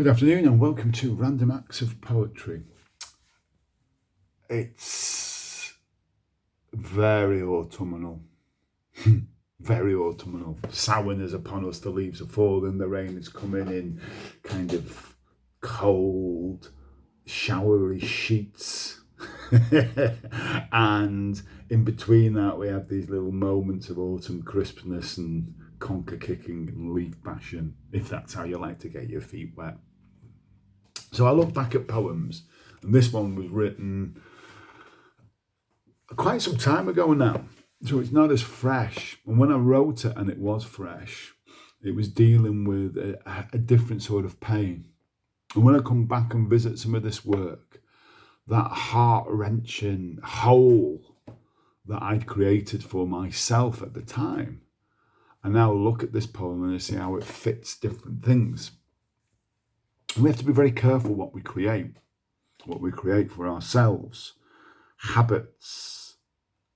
Good afternoon and welcome to Random Acts of Poetry. It's very autumnal. Very autumnal. Samhain is upon us, the leaves are falling, the rain is coming in kind of cold, showery sheets. And in between that, we have these little moments of autumn crispness and conker kicking and leaf bashing, if that's how you like to get your feet wet. So I look back at poems, and this one was written quite some time ago now, so it's not as fresh. And when I wrote it, and it was fresh, it was dealing with a different sort of pain. And when I come back and visit some of this work, that heart-wrenching hole that I'd created for myself at the time, I now look at this poem and I see how it fits different things. And we have to be very careful what we create for ourselves. Habits,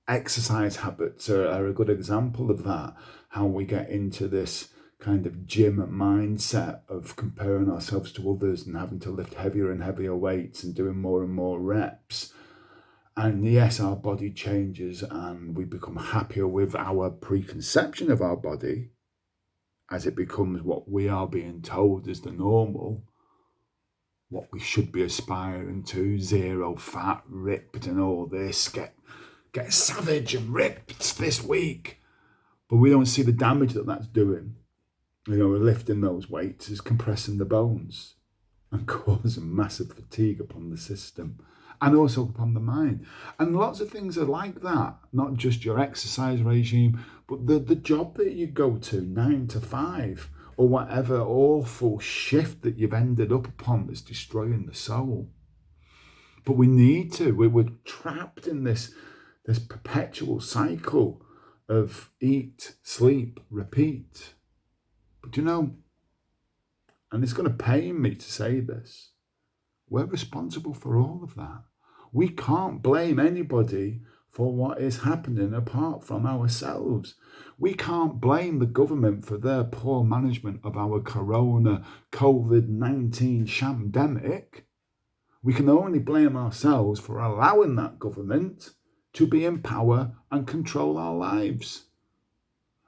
exercise habits are a good example of that, how we get into this kind of gym mindset of comparing ourselves to others and having to lift heavier and heavier weights and doing more and more reps. And yes, our body changes and we become happier with our preconception of our body as it becomes what we are being told is the normal, what we should be aspiring to, zero fat, ripped and all this, get savage and ripped this week. But we don't see the damage that that's doing. Lifting those weights is compressing the bones and causing massive fatigue upon the system and also upon the mind. And lots of things are like that, not just your exercise regime, but the job that you go to 9 to 5 or whatever awful shift that you've ended up upon that's destroying the soul. But we need to, we're trapped in this perpetual cycle of eat, sleep, repeat. But and it's going to pain me to say this, we're responsible for all of that. We can't blame anybody for what is happening apart from ourselves. We can't blame the government for their poor management of our corona COVID-19 shamdemic. We can only blame ourselves for allowing that government to be in power and control our lives.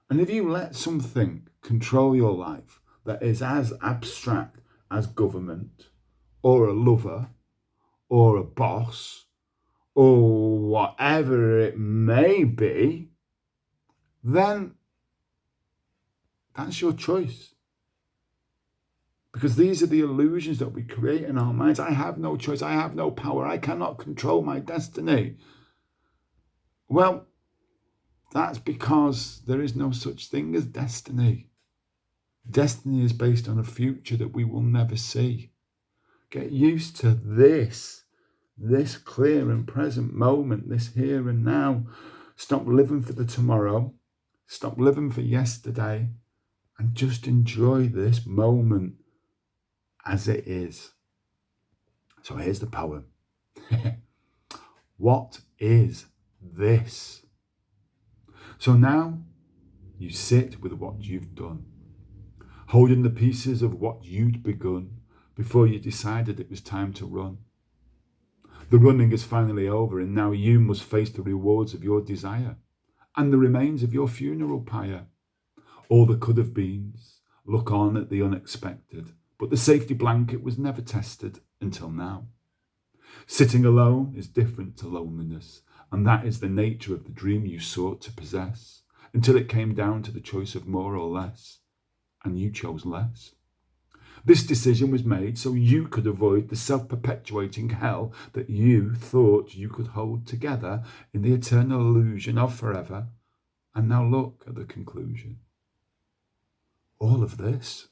And if you let something control your life that is as abstract as government, or a lover, or a boss, or whatever it may be, then that's your choice. Because these are the illusions that we create in our minds. I have no choice. I have no power. I cannot control my destiny. Well, that's because there is no such thing as destiny. Destiny is based on a future that we will never see. Get used to this clear and present moment, this here and now. Stop living for the tomorrow. Stop living for yesterday and just enjoy this moment as it is. So here's the poem. What is this? So now you sit with what you've done, holding the pieces of what you'd begun before you decided it was time to run. The running is finally over, and now you must face the rewards of your desire and the remains of your funeral pyre. All the could have beens look on at the unexpected, but the safety blanket was never tested until now. Sitting alone is different to loneliness, and that is the nature of the dream you sought to possess, until it came down to the choice of more or less, and you chose less. This decision was made so you could avoid the self-perpetuating hell that you thought you could hold together in the eternal illusion of forever. And now look at the conclusion. All of this